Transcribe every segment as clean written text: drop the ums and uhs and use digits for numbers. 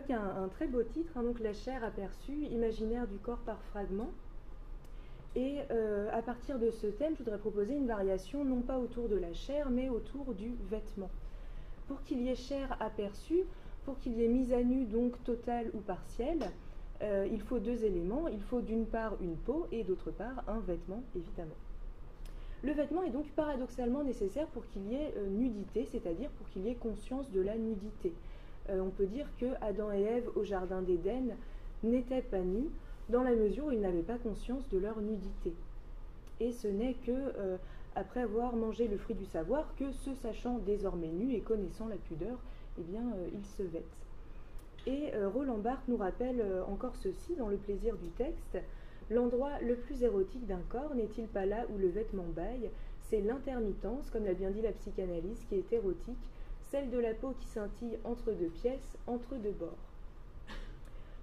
évoque un très beau titre, hein, donc La chair aperçue, imaginaire du corps par fragments. Et à partir de ce thème, je voudrais proposer une variation, non pas autour de la chair, mais autour du vêtement. Pour qu'il y ait chair aperçue, pour qu'il y ait mise à nu, donc totale ou partielle, il faut deux éléments. Il faut d'une part une peau et d'autre part un vêtement, évidemment. Le vêtement est donc paradoxalement nécessaire pour qu'il y ait nudité, c'est-à-dire pour qu'il y ait conscience de la nudité. On peut dire que Adam et Ève au jardin d'Éden n'étaient pas nus dans la mesure où ils n'avaient pas conscience de leur nudité. Et ce n'est que après avoir mangé le fruit du savoir que, se sachant désormais nus et connaissant la pudeur, eh bien, ils se vêtent. Et Roland Barthes nous rappelle encore ceci dans Le plaisir du texte. L'endroit le plus érotique d'un corps n'est-il pas là où le vêtement bâille? C'est l'intermittence, comme l'a bien dit la psychanalyse, qui est érotique, celle de la peau qui scintille entre deux pièces, entre deux bords.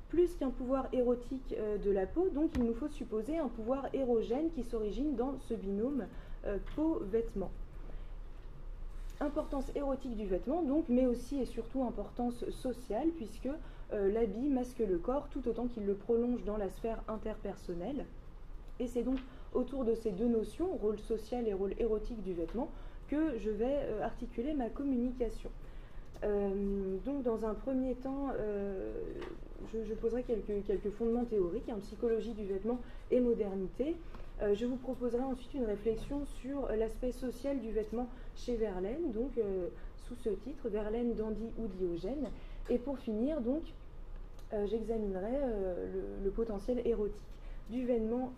Plus qu'un pouvoir érotique de la peau, donc il nous faut supposer un pouvoir érogène qui s'origine dans ce binôme peau-vêtement. Importance érotique du vêtement, donc, mais aussi et surtout importance sociale, puisque l'habit masque le corps tout autant qu'il le prolonge dans la sphère interpersonnelle. Et c'est donc autour de ces deux notions, rôle social et rôle érotique du vêtement, que je vais articuler ma communication. Donc dans un premier temps, je poserai quelques fondements théoriques, psychologie du vêtement et modernité. Je vous proposerai ensuite une réflexion sur l'aspect social du vêtement chez Verlaine, donc sous ce titre, Verlaine, Dandy ou Diogène. Et pour finir, donc, j'examinerai le potentiel érotique du vêtement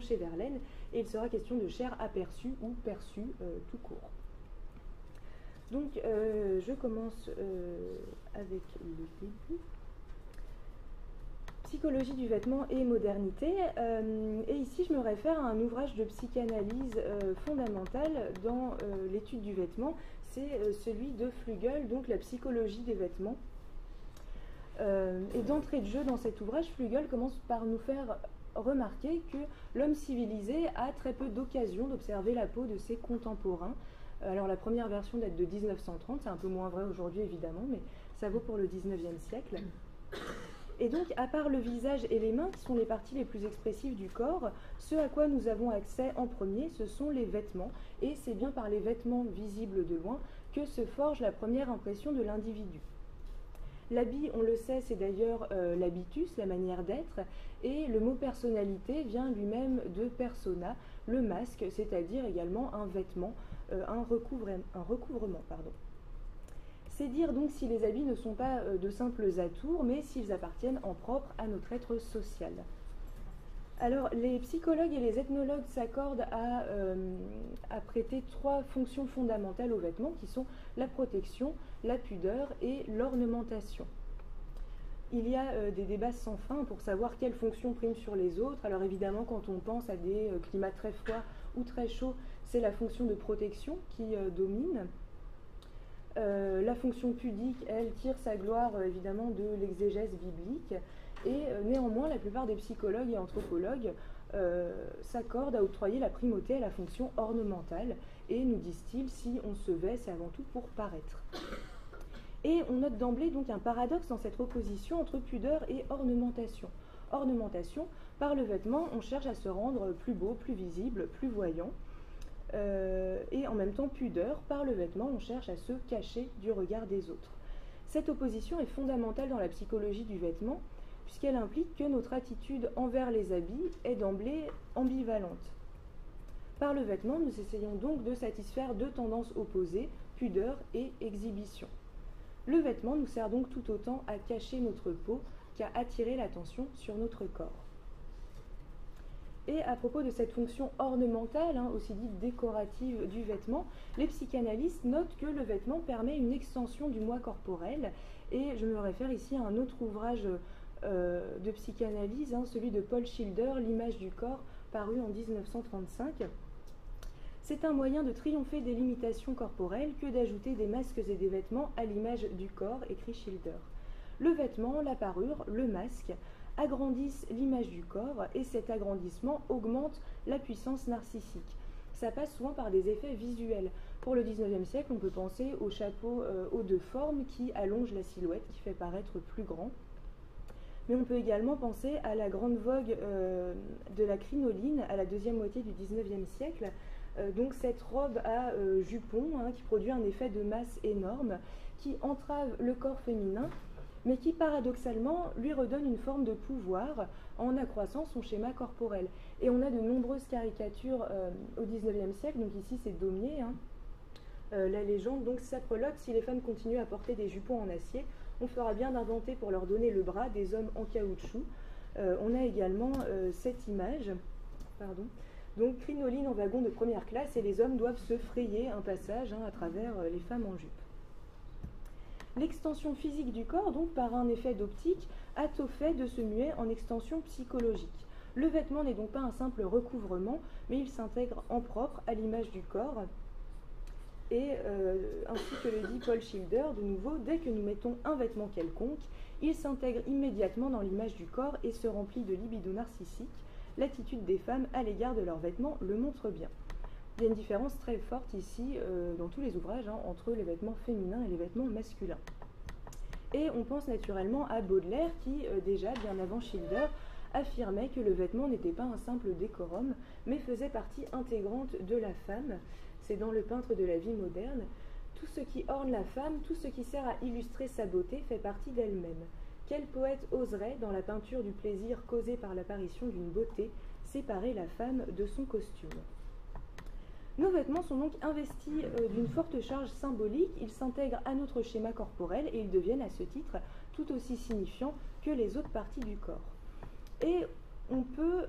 chez Verlaine, et il sera question de chair aperçue ou perçue tout court. Donc, je commence avec le début. Psychologie du vêtement et modernité. Et ici, je me réfère à un ouvrage de psychanalyse fondamental dans l'étude du vêtement. C'est celui de Flügel, donc la psychologie des vêtements. Et d'entrée de jeu dans cet ouvrage, Flügel commence par nous faire remarquer que l'homme civilisé a très peu d'occasion d'observer la peau de ses contemporains. Alors la première version date de 1930, c'est un peu moins vrai aujourd'hui évidemment, mais ça vaut pour le 19e siècle. Et donc, à part le visage et les mains, qui sont les parties les plus expressives du corps, ce à quoi nous avons accès en premier, ce sont les vêtements. Et c'est bien par les vêtements visibles de loin que se forge la première impression de l'individu. L'habit, on le sait, c'est d'ailleurs l'habitus, la manière d'être, et le mot personnalité vient lui-même de persona, le masque, c'est-à-dire également un vêtement, un recouvrement. C'est dire donc si les habits ne sont pas de simples atours, mais s'ils appartiennent en propre à notre être social. Alors, les psychologues et les ethnologues s'accordent à prêter trois fonctions fondamentales aux vêtements, qui sont la protection, la pudeur et l'ornementation. Il y a des débats sans fin pour savoir quelle fonction prime sur les autres. Alors évidemment, quand on pense à des climats très froids ou très chauds, c'est la fonction de protection qui domine. La fonction pudique, elle, tire sa gloire évidemment de l'exégèse biblique, et néanmoins la plupart des psychologues et anthropologues s'accordent à octroyer la primauté à la fonction ornementale, et nous disent-ils, si on se vêt, c'est avant tout pour paraître. Et on note d'emblée donc un paradoxe dans cette opposition entre pudeur et ornementation. Ornementation, par le vêtement, on cherche à se rendre plus beau, plus visible, plus voyant. Et en même temps pudeur, par le vêtement, on cherche à se cacher du regard des autres. Cette opposition est fondamentale dans la psychologie du vêtement, puisqu'elle implique que notre attitude envers les habits est d'emblée ambivalente. Par le vêtement, nous essayons donc de satisfaire deux tendances opposées, pudeur et exhibition. Le vêtement nous sert donc tout autant à cacher notre peau qu'à attirer l'attention sur notre corps. Et à propos de cette fonction ornementale, aussi dite décorative du vêtement, les psychanalystes notent que le vêtement permet une extension du moi corporel, et je me réfère ici à un autre ouvrage de psychanalyse, celui de Paul Schilder, L'image du corps, paru en 1935. C'est un moyen de triompher des limitations corporelles que d'ajouter des masques et des vêtements à l'image du corps, écrit Schilder. Le vêtement, la parure, le masque agrandissent l'image du corps, et cet agrandissement augmente la puissance narcissique. ça passe souvent par des effets visuels. Pour le 19e siècle, on peut penser au chapeau haut de forme qui allonge la silhouette, qui fait paraître plus grand. Mais on peut également penser à la grande vogue de la crinoline à la deuxième moitié du 19e siècle. Donc cette robe à jupon qui produit un effet de masse énorme, qui entrave le corps féminin, mais qui paradoxalement lui redonne une forme de pouvoir en accroissant son schéma corporel. Et on a de nombreuses caricatures au 19e siècle, donc ici c'est Daumier, la légende donc s'aprelote: si les femmes continuent à porter des jupons en acier, on fera bien d'inventer pour leur donner le bras des hommes en caoutchouc. On a également cette image, donc crinoline en wagon de première classe, et les hommes doivent se frayer un passage à travers les femmes en jupe. L'extension physique du corps, donc par un effet d'optique, a tôt fait de se muer en extension psychologique. Le vêtement n'est donc pas un simple recouvrement, mais il s'intègre en propre à l'image du corps. Et ainsi que le dit Paul Schilder, de nouveau, dès que nous mettons un vêtement quelconque, il s'intègre immédiatement dans l'image du corps et se remplit de libido narcissique. L'attitude des femmes à l'égard de leurs vêtements le montre bien. Il y a une différence très forte ici, dans tous les ouvrages, entre les vêtements féminins et les vêtements masculins. Et on pense naturellement à Baudelaire qui, déjà bien avant Schilder, affirmait que le vêtement n'était pas un simple décorum, mais faisait partie intégrante de la femme. C'est dans Le peintre de la vie moderne. Tout ce qui orne la femme, tout ce qui sert à illustrer sa beauté fait partie d'elle-même. Quel poète oserait, dans la peinture du plaisir causé par l'apparition d'une beauté, séparer la femme de son costume ? Nos vêtements sont donc investis d'une forte charge symbolique, ils s'intègrent à notre schéma corporel et ils deviennent à ce titre tout aussi signifiants que les autres parties du corps. Et on peut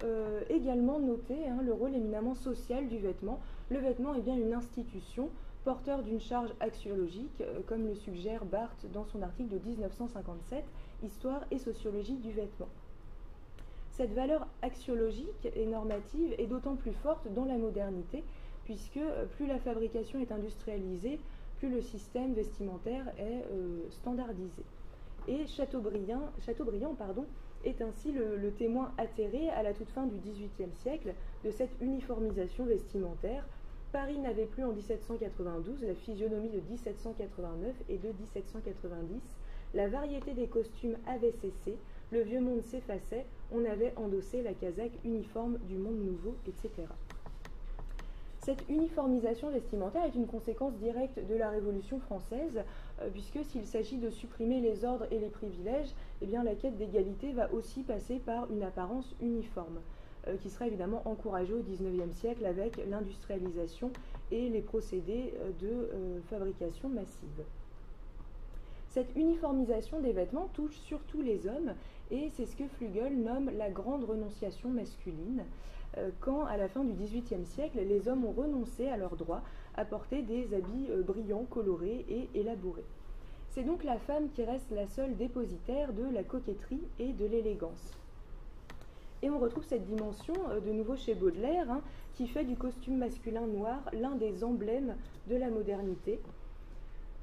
également noter le rôle éminemment social du vêtement. Le vêtement est bien une institution, porteur d'une charge axiologique, comme le suggère Barthes dans son article de 1957, Histoire et sociologie du vêtement. Cette valeur axiologique et normative est d'autant plus forte dans la modernité, puisque plus la fabrication est industrialisée, plus le système vestimentaire est standardisé. Et Chateaubriand est ainsi le témoin atterré à la toute fin du XVIIIe siècle de cette uniformisation vestimentaire. Paris n'avait plus en 1792 la physionomie de 1789 et de 1790. La variété des costumes avait cessé, le vieux monde s'effaçait, on avait endossé la casaque uniforme du monde nouveau, etc. Cette uniformisation vestimentaire est une conséquence directe de la Révolution française, puisque s'il s'agit de supprimer les ordres et les privilèges, eh bien la quête d'égalité va aussi passer par une apparence uniforme, qui sera évidemment encouragée au XIXe siècle avec l'industrialisation et les procédés de fabrication massive. Cette uniformisation des vêtements touche surtout les hommes, et c'est ce que Flügel nomme la grande renonciation masculine, quand, à la fin du XVIIIe siècle, les hommes ont renoncé à leur droit à porter des habits brillants, colorés et élaborés. C'est donc la femme qui reste la seule dépositaire de la coquetterie et de l'élégance. Et on retrouve cette dimension de nouveau chez Baudelaire, qui fait du costume masculin noir l'un des emblèmes de la modernité.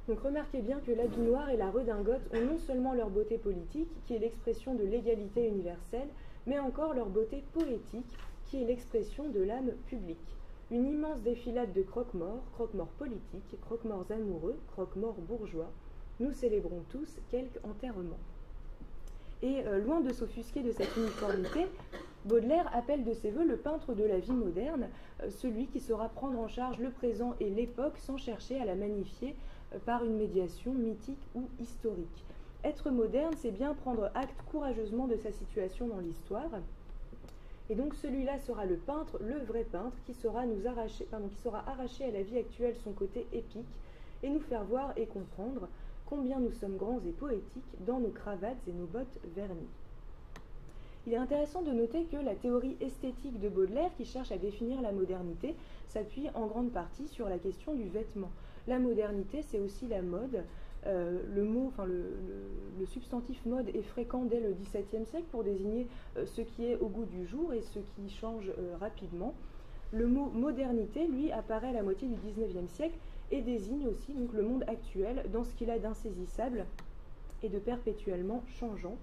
Donc remarquez bien que l'habit noir et la redingote ont non seulement leur beauté politique, qui est l'expression de l'égalité universelle, mais encore leur beauté poétique, qui est l'expression de l'âme publique. Une immense défilade de croque-morts politiques, croque-morts amoureux, croque-morts bourgeois. Nous célébrons tous quelque enterrement. Et loin de s'offusquer de cette uniformité, Baudelaire appelle de ses voeux le peintre de la vie moderne, celui qui saura prendre en charge le présent et l'époque sans chercher à la magnifier par une médiation mythique ou historique. Être moderne, c'est bien prendre acte courageusement de sa situation dans l'histoire. Et donc celui-là sera le peintre, le vrai peintre, qui saura arracher à la vie actuelle son côté épique et nous faire voir et comprendre combien nous sommes grands et poétiques dans nos cravates et nos bottes vernies. Il est intéressant de noter que la théorie esthétique de Baudelaire, qui cherche à définir la modernité, s'appuie en grande partie sur la question du vêtement. La modernité, c'est aussi la mode. Le substantif mode est fréquent dès le XVIIe siècle pour désigner ce qui est au goût du jour et ce qui change rapidement. Le mot modernité, lui, apparaît à la moitié du XIXe siècle et désigne aussi donc, le monde actuel dans ce qu'il a d'insaisissable et de perpétuellement changeant.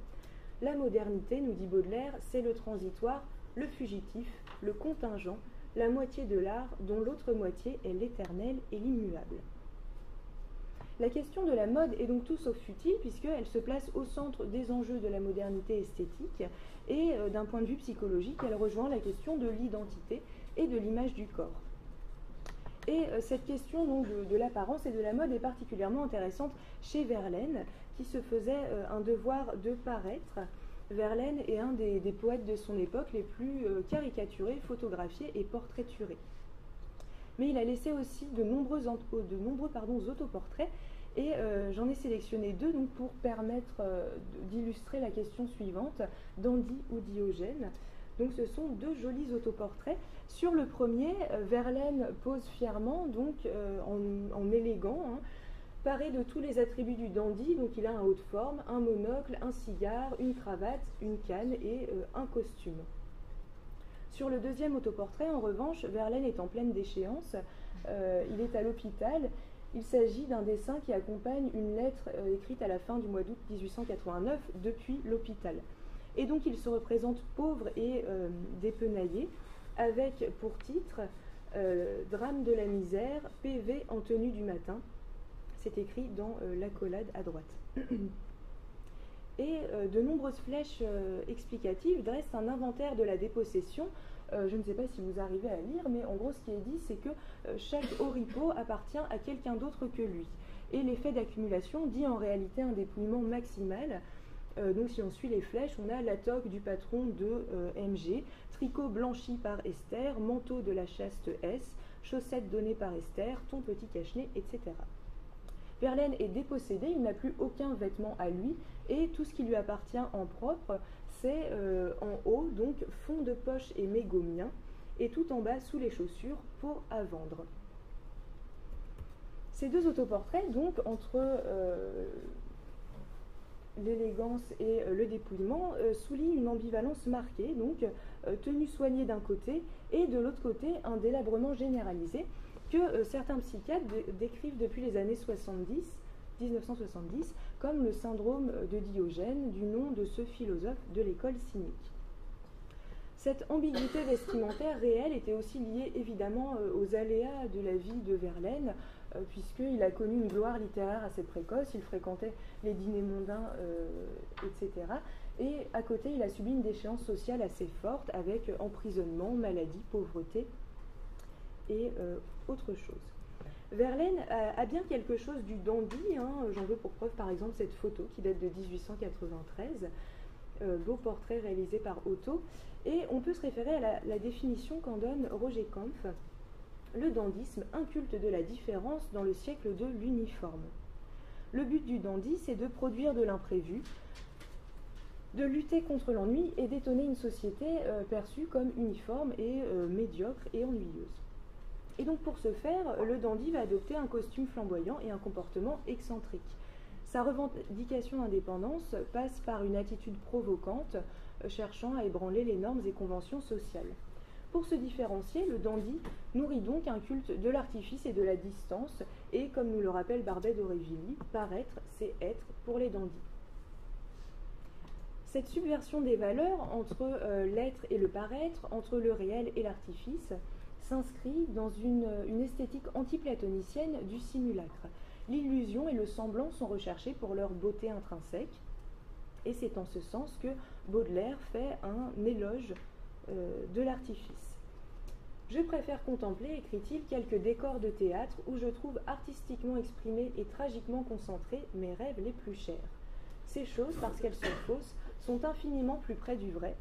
La modernité, nous dit Baudelaire, c'est le transitoire, le fugitif, le contingent, la moitié de l'art dont l'autre moitié est l'éternel et l'immuable. La question de la mode est donc tout sauf futile puisqu'elle se place au centre des enjeux de la modernité esthétique et d'un point de vue psychologique, elle rejoint la question de l'identité et de l'image du corps. Et cette question donc, de l'apparence et de la mode est particulièrement intéressante chez Verlaine, qui se faisait un devoir de paraître. Verlaine est un des poètes de son époque les plus caricaturés, photographiés et portraiturés. Mais il a laissé aussi de nombreux autoportraits, et j'en ai sélectionné deux donc, pour permettre d'illustrer la question suivante, Dandy ou Diogène. Donc ce sont deux jolis autoportraits. Sur le premier, Verlaine pose fièrement, donc en élégant, hein, paré de tous les attributs du dandy. Donc il a un haut de forme, un monocle, un cigare, une cravate, une canne et un costume. Sur le deuxième autoportrait, en revanche, Verlaine est en pleine déchéance. Il est à l'hôpital. Il s'agit d'un dessin qui accompagne une lettre écrite à la fin du mois d'août 1889 depuis l'hôpital. Et donc il se représente pauvre et dépenaillé, avec pour titre Drame de la misère, PV en tenue du matin. C'est écrit dans l'accolade à droite. Et de nombreuses flèches explicatives dressent un inventaire de la dépossession. Je ne sais pas si vous arrivez à lire, mais en gros ce qui est dit, c'est que chaque oripeau appartient à quelqu'un d'autre que lui. Et l'effet d'accumulation dit en réalité un dépouillement maximal. Donc si on suit les flèches, on a la toque du patron de MG, tricot blanchi par Esther, manteau de la chaste S, chaussettes données par Esther, ton petit cache-nez, etc. Verlaine est dépossédé, il n'a plus aucun vêtement à lui, et tout ce qui lui appartient en propre, c'est en haut, donc fond de poche et mégot mien, et tout en bas sous les chaussures, peau à vendre. Ces deux autoportraits, donc, entre l'élégance et le dépouillement, soulignent une ambivalence marquée, donc tenue soignée d'un côté, et de l'autre côté, un délabrement généralisé, que certains psychiatres décrivent depuis les années 1970, comme le syndrome de Diogène, du nom de ce philosophe de l'école cynique. Cette ambiguïté vestimentaire réelle était aussi liée évidemment aux aléas de la vie de Verlaine, puisqu'il a connu une gloire littéraire assez précoce, il fréquentait les dîners mondains, etc. Et à côté, il a subi une déchéance sociale assez forte, avec emprisonnement, maladie, pauvreté et autre chose. Verlaine a bien quelque chose du dandy, hein. J'en veux pour preuve par exemple cette photo qui date de 1893, beau portrait réalisé par Otto, et on peut se référer à la définition qu'en donne Roger Kampf, le dandysme, un culte de la différence dans le siècle de l'uniforme. Le but du dandy, c'est de produire de l'imprévu, de lutter contre l'ennui et d'étonner une société perçue comme uniforme et médiocre et ennuyeuse. Et donc pour ce faire, le dandy va adopter un costume flamboyant et un comportement excentrique. Sa revendication d'indépendance passe par une attitude provocante, cherchant à ébranler les normes et conventions sociales. Pour se différencier, le dandy nourrit donc un culte de l'artifice et de la distance, et comme nous le rappelle Barbey d'Aurevilly, paraître, c'est être pour les dandys. Cette subversion des valeurs entre l'être et le paraître, entre le réel et l'artifice, s'inscrit dans une esthétique anti-platonicienne du simulacre. L'illusion et le semblant sont recherchés pour leur beauté intrinsèque, et c'est en ce sens que Baudelaire fait un éloge de l'artifice. Je préfère contempler, écrit-il, quelques décors de théâtre où je trouve artistiquement exprimés et tragiquement concentrés mes rêves les plus chers. Ces choses, parce qu'elles sont fausses, sont infiniment plus près du vrai,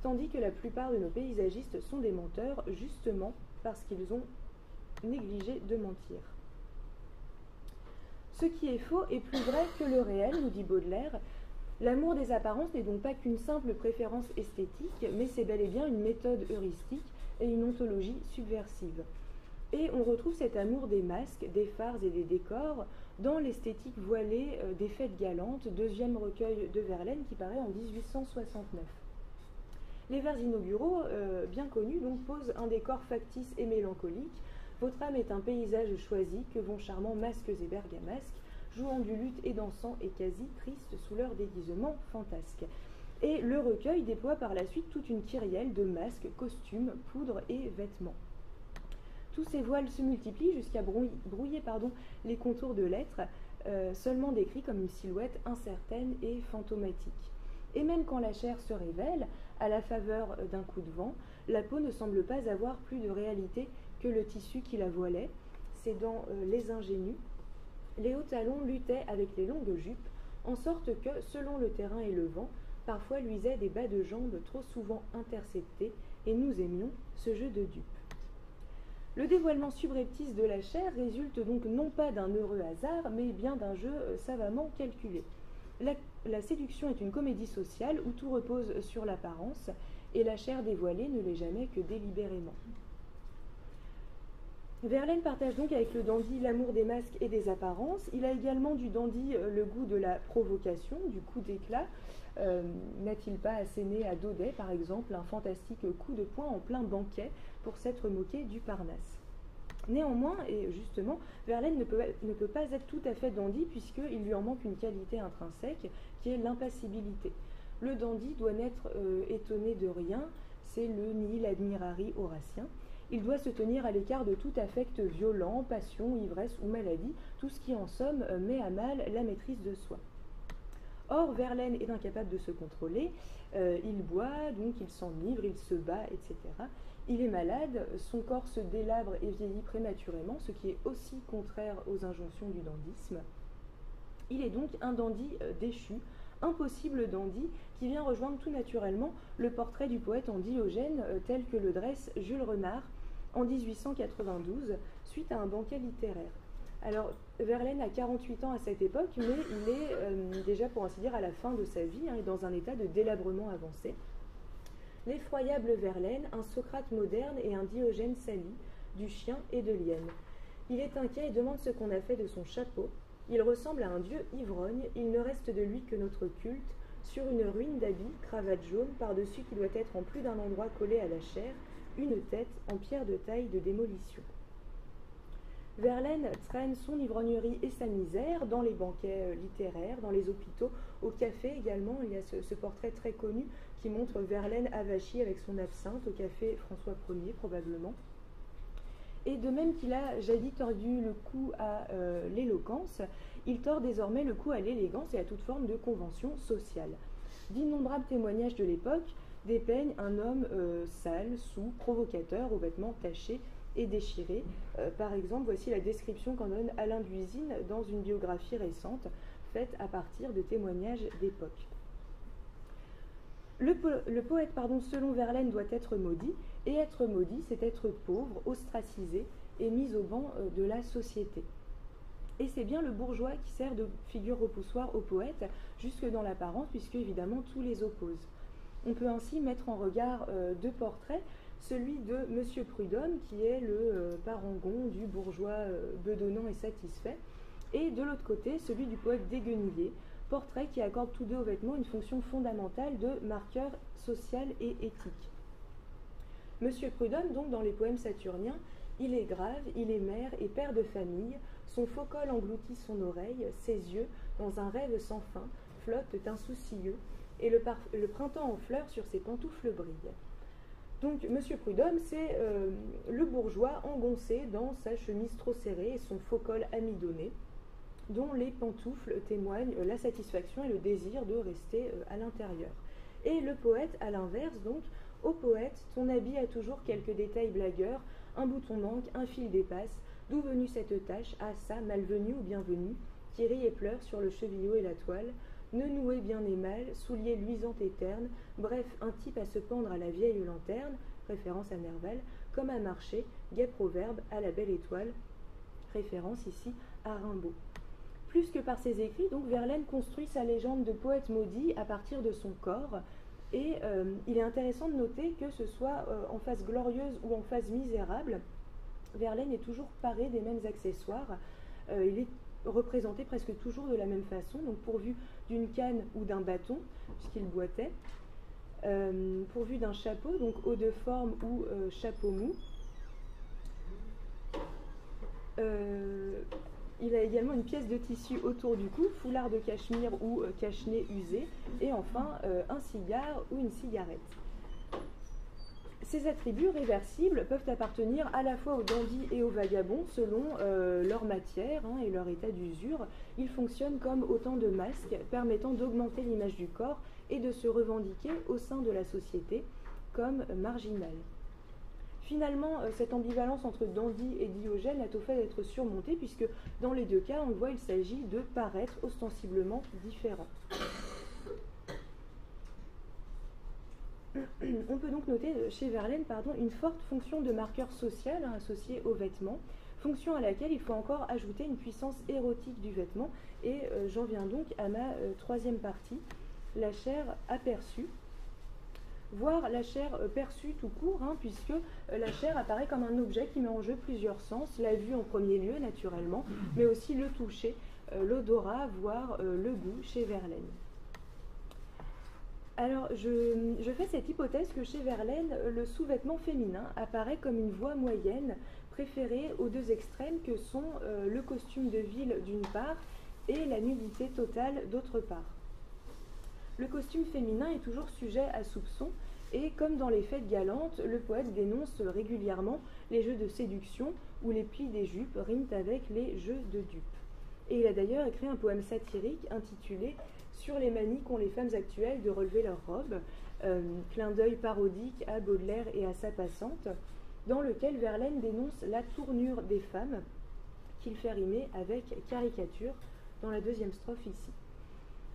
tandis que la plupart de nos paysagistes sont des menteurs, justement parce qu'ils ont négligé de mentir. Ce qui est faux est plus vrai que le réel, nous dit Baudelaire. L'amour des apparences n'est donc pas qu'une simple préférence esthétique, mais c'est bel et bien une méthode heuristique et une ontologie subversive. Et on retrouve cet amour des masques, des phares et des décors dans l'esthétique voilée des fêtes galantes, deuxième recueil de Verlaine qui paraît en 1869. Les vers inauguraux, bien connus, donc, posent un décor factice et mélancolique. Votre âme est un paysage choisi que vont charmants masques et bergamasques, jouant du luth et dansant et quasi tristes sous leur déguisement fantasque. Et le recueil déploie par la suite toute une kyrielle de masques, costumes, poudres et vêtements. Tous ces voiles se multiplient jusqu'à brouiller les contours de l'être, seulement décrits comme une silhouette incertaine et fantomatique. Et même quand la chair se révèle, à la faveur d'un coup de vent, la peau ne semble pas avoir plus de réalité que le tissu qui la voilait. C'est dans Les Ingénus. Les hauts talons luttaient avec les longues jupes, en sorte que, selon le terrain et le vent, parfois luisaient des bas de jambes trop souvent interceptés, et nous aimions ce jeu de dupes. Le dévoilement subreptice de la chair résulte donc non pas d'un heureux hasard, mais bien d'un jeu savamment calculé. La séduction est une comédie sociale où tout repose sur l'apparence, et la chair dévoilée ne l'est jamais que délibérément. Verlaine partage donc avec le dandy l'amour des masques et des apparences. Il a également du dandy le goût de la provocation, du coup d'éclat. N'a-t-il pas asséné à Daudet, par exemple, un fantastique coup de poing en plein banquet pour s'être moqué du Parnasse? Néanmoins, et justement, Verlaine ne peut pas être tout à fait dandy puisqu'il lui en manque une qualité intrinsèque qui est l'impassibilité. Le dandy doit n'être étonné de rien, c'est le nihil admirari horatien. Il doit se tenir à l'écart de tout affect violent, passion, ivresse ou maladie, tout ce qui en somme met à mal la maîtrise de soi. Or, Verlaine est incapable de se contrôler, il boit, donc il s'enivre, il se bat, etc. Il est malade, son corps se délabre et vieillit prématurément, ce qui est aussi contraire aux injonctions du dandysme. Il est donc un dandy déchu, impossible dandy, qui vient rejoindre tout naturellement le portrait du poète en Diogène tel que le dresse Jules Renard en 1892, suite à un banquet littéraire. Alors, Verlaine a 48 ans à cette époque, mais il est déjà, pour ainsi dire, à la fin de sa vie, et dans un état de délabrement avancé. L'effroyable Verlaine, un Socrate moderne et un Diogène sali, du chien et de l'hyène. Il est inquiet et demande ce qu'on a fait de son chapeau. Il ressemble à un dieu ivrogne, il ne reste de lui que notre culte, sur une ruine d'habits, cravate jaune, par-dessus qui doit être en plus d'un endroit collé à la chair, une tête en pierre de taille de démolition. Verlaine traîne son ivrognerie et sa misère dans les banquets littéraires, dans les hôpitaux, au café également. Il y a ce portrait très connu qui montre Verlaine avachi avec son absinthe au café François Ier probablement. Et de même qu'il a jadis tordu le cou à l'éloquence, il tord désormais le cou à l'élégance et à toute forme de convention sociale. D'innombrables témoignages de l'époque dépeignent un homme sale, saoul, provocateur, aux vêtements tachés et déchirés. Par exemple, voici la description qu'en donne Alain Buisine dans une biographie récente faite à partir de témoignages d'époque. Le poète, selon Verlaine, doit être maudit, et être maudit, c'est être pauvre, ostracisé et mis au banc de la société. Et c'est bien le bourgeois qui sert de figure repoussoire au poète, jusque dans l'apparence, puisque évidemment tout les oppose. On peut ainsi mettre en regard deux portraits, celui de Monsieur Prudhomme, qui est le parangon du bourgeois bedonnant et satisfait, et de l'autre côté, celui du poète Déguenillé, portrait qui accorde tous deux aux vêtements une fonction fondamentale de marqueur social et éthique. Monsieur Prudhomme, donc, dans les poèmes saturniens, il est grave, il est mère et père de famille, son faux col engloutit son oreille, ses yeux, dans un rêve sans fin, flottent insoucieux, et le printemps en fleurs sur ses pantoufles brille. Donc, Monsieur Prudhomme, c'est le bourgeois engoncé dans sa chemise trop serrée et son faux col amidonné, dont les pantoufles témoignent la satisfaction et le désir de rester à l'intérieur. Et le poète, à l'inverse, donc, ô poète, ton habit a toujours quelques détails blagueurs, un bouton manque, un fil dépasse, d'où venue cette tache, ah ça, malvenue ou bienvenue, qui rit et pleure sur le chevillot et la toile, ne noué bien et mal, souliers luisant et terne, bref, un type à se pendre à la vieille lanterne, référence à Nerval, comme à marcher, gai proverbe, à la belle étoile, référence ici à Rimbaud. Plus que par ses écrits, donc, Verlaine construit sa légende de poète maudit à partir de son corps, et il est intéressant de noter que ce soit en phase glorieuse ou en phase misérable, Verlaine est toujours paré des mêmes accessoires, il est représenté presque toujours de la même façon, donc pourvu d'une canne ou d'un bâton, puisqu'il boitait, pourvu d'un chapeau, donc haut de forme ou chapeau mou. Il a également une pièce de tissu autour du cou, foulard de cachemire ou cache-nez usé, et enfin un cigare ou une cigarette. Ces attributs réversibles peuvent appartenir à la fois aux dandys et aux vagabonds selon leur matière et leur état d'usure. Ils fonctionnent comme autant de masques permettant d'augmenter l'image du corps et de se revendiquer au sein de la société comme marginal. Finalement, cette ambivalence entre dandy et Diogène a au fait d'être surmontée puisque dans les deux cas, on le voit, il s'agit de paraître ostensiblement différents. On peut donc noter chez Verlaine une forte fonction de marqueur social associée aux vêtements, fonction à laquelle il faut encore ajouter une puissance érotique du vêtement. Et j'en viens donc à ma troisième partie, la chair aperçue, voire la chair perçue tout court, puisque la chair apparaît comme un objet qui met en jeu plusieurs sens, la vue en premier lieu naturellement, mais aussi le toucher, l'odorat, voire le goût chez Verlaine. Alors, je fais cette hypothèse que chez Verlaine, le sous-vêtement féminin apparaît comme une voie moyenne préférée aux deux extrêmes que sont le costume de ville d'une part et la nudité totale d'autre part. Le costume féminin est toujours sujet à soupçon et comme dans les fêtes galantes, le poète dénonce régulièrement les jeux de séduction où les plis des jupes riment avec les jeux de dupes. Et il a d'ailleurs écrit un poème satirique intitulé Sur les manies qu'ont les femmes actuelles de relever leurs robes, clin d'œil parodique à Baudelaire et à sa passante, dans lequel Verlaine dénonce la tournure des femmes qu'il fait rimer avec caricature dans la deuxième strophe ici.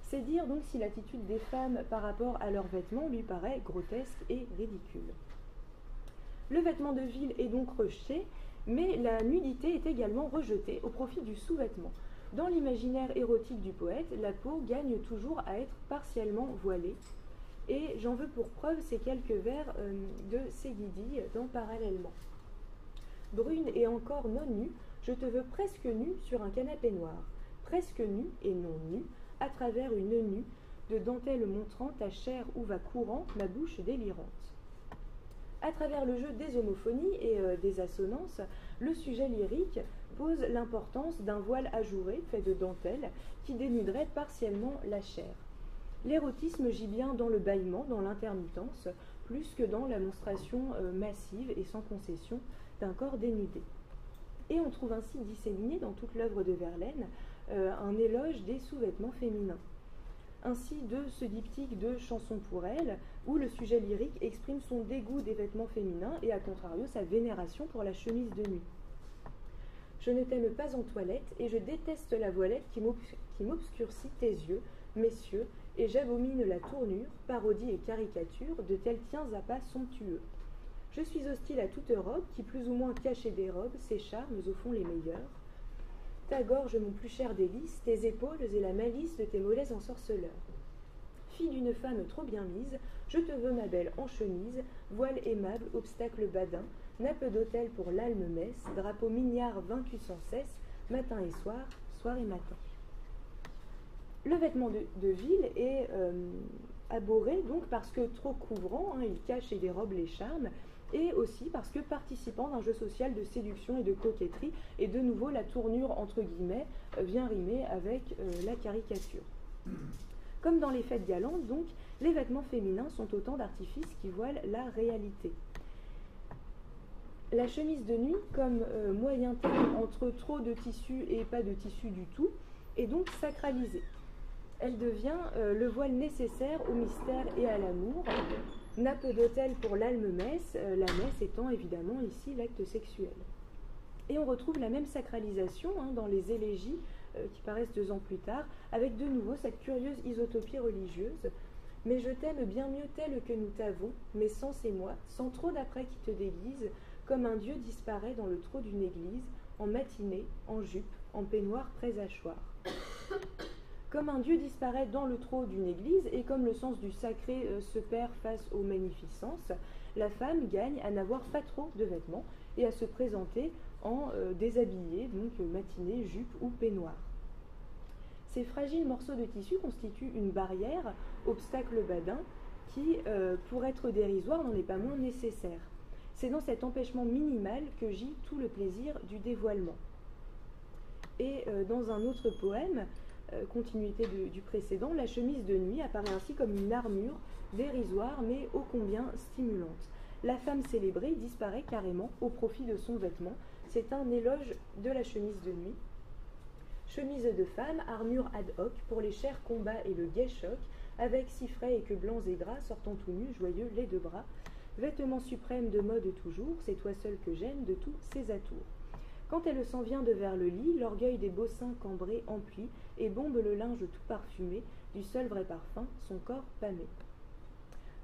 C'est dire donc si l'attitude des femmes par rapport à leurs vêtements lui paraît grotesque et ridicule. Le vêtement de ville est donc rejeté, mais la nudité est également rejetée au profit du sous-vêtement. Dans l'imaginaire érotique du poète, la peau gagne toujours à être partiellement voilée. Et j'en veux pour preuve ces quelques vers de Seguidi dans Parallèlement. Brune et encore non nue, je te veux presque nue sur un canapé noir, presque nue et non nue, à travers une nue de dentelle montrant ta chair où va courant ma bouche délirante. À travers le jeu des homophonies et des assonances, le sujet lyrique pose l'importance d'un voile ajouré fait de dentelle qui dénuderait partiellement la chair. L'érotisme gît bien dans le bâillement, dans l'intermittence, plus que dans la monstration massive et sans concession d'un corps dénudé. Et on trouve ainsi disséminé dans toute l'œuvre de Verlaine un éloge des sous-vêtements féminins. Ainsi de ce diptyque de Chansons pour elle, où le sujet lyrique exprime son dégoût des vêtements féminins et à contrario sa vénération pour la chemise de nuit. Je ne t'aime pas en toilette et je déteste la voilette qui m'obscurcit tes yeux, messieurs, et j'abomine la tournure, parodie et caricature de tels tiens à pas somptueux. Je suis hostile à toute robe qui plus ou moins cache et dérobe ses charmes au fond les meilleurs. Ta gorge mon plus cher délice, tes épaules et la malice de tes mollets ensorceleurs. Fille d'une femme trop bien mise, je te veux ma belle en chemise, voile aimable, obstacle badin, nappe d'autel pour l'alme-messe, drapeau mignard vaincu sans cesse, matin et soir, soir et matin. Le vêtement de ville est abhorré donc parce que trop couvrant, il cache et dérobe les charmes, et aussi parce que participant d'un jeu social de séduction et de coquetterie, et de nouveau la tournure entre guillemets vient rimer avec la caricature. Comme dans les fêtes galantes, donc, les vêtements féminins sont autant d'artifices qui voilent la réalité. La chemise de nuit, comme moyen terme entre trop de tissu et pas de tissu du tout, est donc sacralisée. Elle devient le voile nécessaire au mystère et à l'amour, nappe d'autel pour l'alme-messe, la messe étant évidemment ici l'acte sexuel. Et on retrouve la même sacralisation dans les élégies qui paraissent 2 ans plus tard, avec de nouveau cette curieuse isotopie religieuse. Mais je t'aime bien mieux tel que nous t'avons, mes sens et moi, sans trop d'après qui te déguise, comme un dieu disparaît dans le trot d'une église, en matinée, en jupe, en peignoir présachoir. Comme un dieu disparaît dans le trot d'une église, et comme le sens du sacré se perd face aux magnificences, la femme gagne à n'avoir pas trop de vêtements et à se présenter en déshabillé, donc matinée, jupe ou peignoir. Ces fragiles morceaux de tissu constituent une barrière, obstacle badin, qui, pour être dérisoire, n'en est pas moins nécessaire. C'est dans cet empêchement minimal que gît tout le plaisir du dévoilement. Et dans un autre poème, continuité du précédent, la chemise de nuit apparaît ainsi comme une armure dérisoire mais ô combien stimulante. la femme célébrée disparaît carrément au profit de son vêtement. C'est un éloge de la chemise de nuit. Chemise de femme, armure ad hoc pour les chers combats et le gai choc, avec si frais et que blancs et gras, sortant tout nus, joyeux, les deux bras. Vêtement suprême de mode toujours, c'est toi seul que j'aime de tous ses atours. Quand elle s'en vient de vers le lit, l'orgueil des beaux seins cambrés emplit et bombe le linge tout parfumé, du seul vrai parfum, son corps pâmé.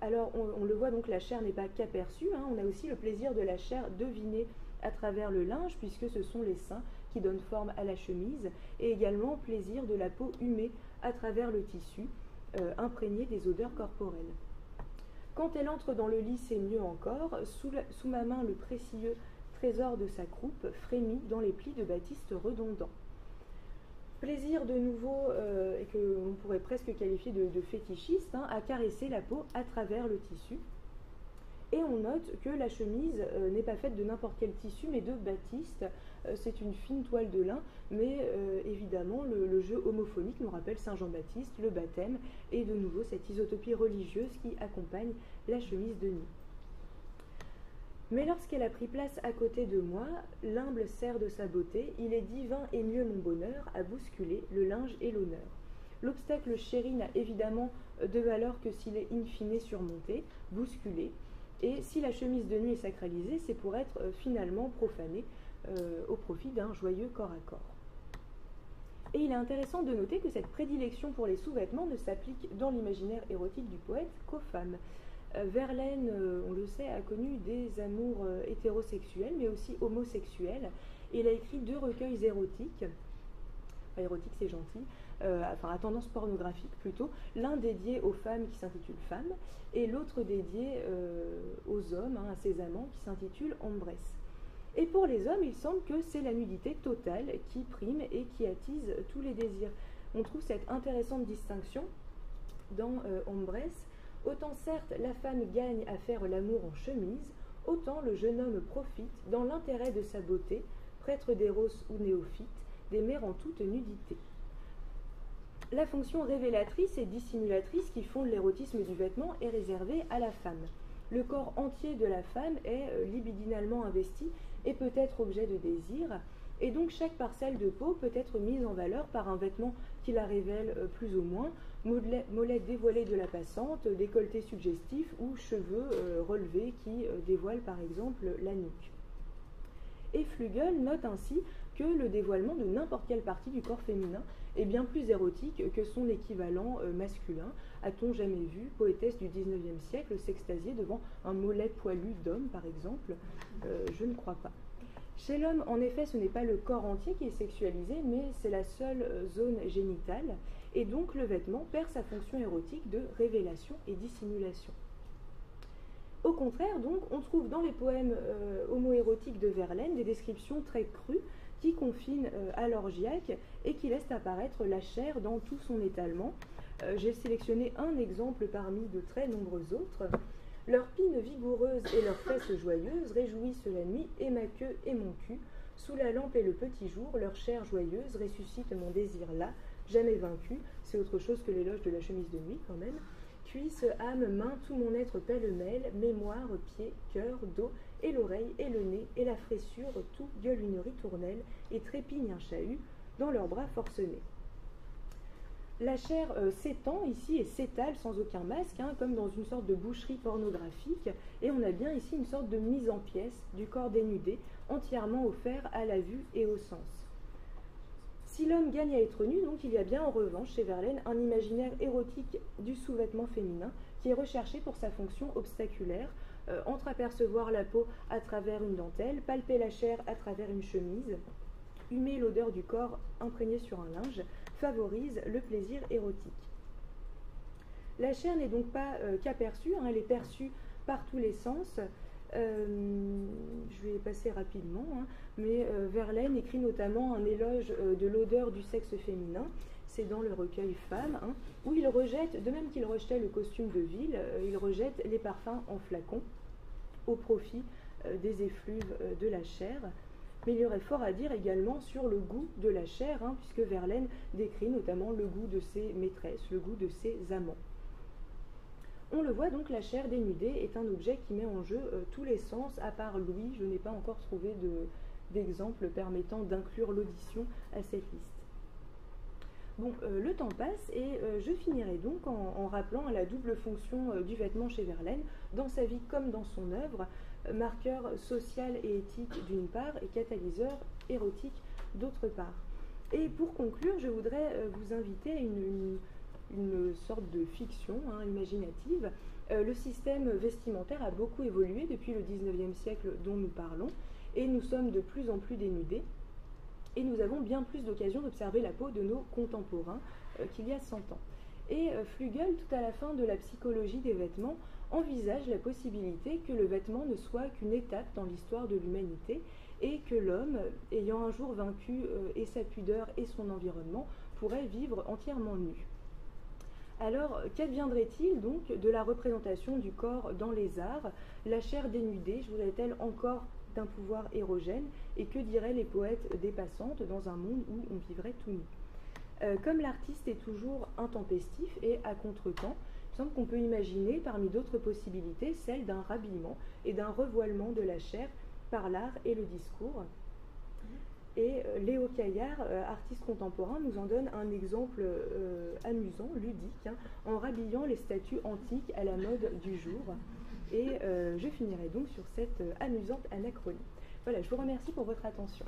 Alors on le voit donc, la chair n'est pas qu'aperçue, on a aussi le plaisir de la chair devinée à travers le linge, puisque ce sont les seins qui donnent forme à la chemise, et également plaisir de la peau humée à travers le tissu, imprégné des odeurs corporelles. Quand elle entre dans le lit, c'est mieux encore, sous ma main le précieux trésor de sa croupe frémit dans les plis de batiste redondants. Plaisir de nouveau, et que l'on pourrait presque qualifier de fétichiste, à caresser la peau à travers le tissu. Et on note que la chemise n'est pas faite de n'importe quel tissu, mais de batiste. C'est une fine toile de lin, mais évidemment le jeu homophonique nous rappelle Saint Jean-Baptiste, le baptême, et de nouveau cette isotopie religieuse qui accompagne la chemise de nuit. Mais lorsqu'elle a pris place à côté de moi, l'humble sert de sa beauté, il est divin et mieux mon bonheur à bousculer le linge et l'honneur. L'obstacle chéri n'a évidemment de valeur que s'il est in fine surmonté, bousculé, et si la chemise de nuit est sacralisée, c'est pour être finalement profanée au profit d'un joyeux corps à corps. Et il est intéressant de noter que cette prédilection pour les sous-vêtements ne s'applique dans l'imaginaire érotique du poète qu'aux femmes. Verlaine, on le sait, a connu des amours hétérosexuels, mais aussi homosexuels. Il a écrit 2 recueils érotiques, enfin, érotique c'est gentil, à tendance pornographique plutôt, l'un dédié aux femmes qui s'intitule Femmes, et l'autre dédié aux hommes, à ses amants, qui s'intitule Hombres. Et pour les hommes, il semble que c'est la nudité totale qui prime et qui attise tous les désirs. On trouve cette intéressante distinction dans Hombres. Autant certes la femme gagne à faire l'amour en chemise, autant le jeune homme profite, dans l'intérêt de sa beauté, prêtre d'éros ou néophyte, d'aimer en toute nudité. La fonction révélatrice et dissimulatrice qui fonde l'érotisme du vêtement est réservée à la femme. Le corps entier de la femme est libidinalement investi et peut être objet de désir, et donc chaque parcelle de peau peut être mise en valeur par un vêtement qui la révèle plus ou moins, mollets dévoilés de la passante, décolleté suggestif ou cheveux relevés qui dévoilent par exemple la nuque. Et Flügel note ainsi que le dévoilement de n'importe quelle partie du corps féminin est bien plus érotique que son équivalent masculin. A-t-on jamais vu poétesse du XIXe siècle s'extasier devant un mollet poilu d'homme, par exemple? Je ne crois pas. Chez l'homme, en effet, ce n'est pas le corps entier qui est sexualisé, mais c'est la seule zone génitale, et donc le vêtement perd sa fonction érotique de révélation et dissimulation. Au contraire, donc, on trouve dans les poèmes homoérotiques de Verlaine des descriptions très crues qui confinent à l'orgiaque et qui laissent apparaître la chair dans tout son étalement. J'ai sélectionné un exemple parmi de très nombreux autres. Leurs pines vigoureuses et leurs fesses joyeuses réjouissent la nuit et ma queue et mon cul. Sous la lampe et le petit jour, leur chair joyeuse ressuscite mon désir là, jamais vaincu. C'est autre chose que l'éloge de la chemise de nuit quand même. Cuisse, âme, main, tout mon être pêle-mêle, mémoire, pied, cœur, dos, et l'oreille, et le nez, et la fraissure, tout gueule une ritournelle, et trépigne un chahut dans leurs bras forcenés. La chair s'étend ici et s'étale sans aucun masque, comme dans une sorte de boucherie pornographique, et on a bien ici une sorte de mise en pièces du corps dénudé, entièrement offert à la vue et au sens. Si l'homme gagne à être nu, donc il y a bien en revanche chez Verlaine un imaginaire érotique du sous-vêtement féminin qui est recherché pour sa fonction obstaculaire, entreapercevoir la peau à travers une dentelle, palper la chair à travers une chemise, humer l'odeur du corps imprégné sur un linge, favorise le plaisir érotique. La chair n'est donc pas qu'aperçue, elle est perçue par tous les sens. Je vais passer rapidement, mais Verlaine écrit notamment un éloge de l'odeur du sexe féminin, c'est dans le recueil Femmes, où il rejette, de même qu'il rejetait le costume de ville, il rejette les parfums en flacon au profit des effluves de la chair. Mais il y aurait fort à dire également sur le goût de la chair, puisque Verlaine décrit notamment le goût de ses maîtresses, le goût de ses amants. On le voit donc, la chair dénudée est un objet qui met en jeu tous les sens. À part l'ouïe, je n'ai pas encore trouvé d'exemple permettant d'inclure l'audition à cette liste. Bon, le temps passe et je finirai donc en rappelant la double fonction du vêtement chez Verlaine, dans sa vie comme dans son œuvre, marqueur social et éthique d'une part et catalyseur érotique d'autre part. Et pour conclure, je voudrais vous inviter à une sorte de fiction imaginative. Le système vestimentaire a beaucoup évolué depuis le 19e siècle dont nous parlons, et nous sommes de plus en plus dénudés. Et nous avons bien plus d'occasions d'observer la peau de nos contemporains qu'il y a 100 ans. Et Flügel, tout à la fin de la psychologie des vêtements, envisage la possibilité que le vêtement ne soit qu'une étape dans l'histoire de l'humanité et que l'homme, ayant un jour vaincu et sa pudeur et son environnement, pourrait vivre entièrement nu. Alors, qu'adviendrait-il donc de la représentation du corps dans les arts? La chair dénudée jouerait-elle encore d'un pouvoir érogène, et que diraient les poètes dépassantes dans un monde où on vivrait tout nu? Comme l'artiste est toujours intempestif et à contre-temps, il semble qu'on peut imaginer parmi d'autres possibilités celle d'un rhabillement et d'un revoilement de la chair par l'art et le discours. Et Léo Caillard, artiste contemporain, nous en donne un exemple amusant, ludique, en rhabillant les statues antiques à la mode du jour. Et je finirai donc sur cette amusante anachronie. Voilà, je vous remercie pour votre attention.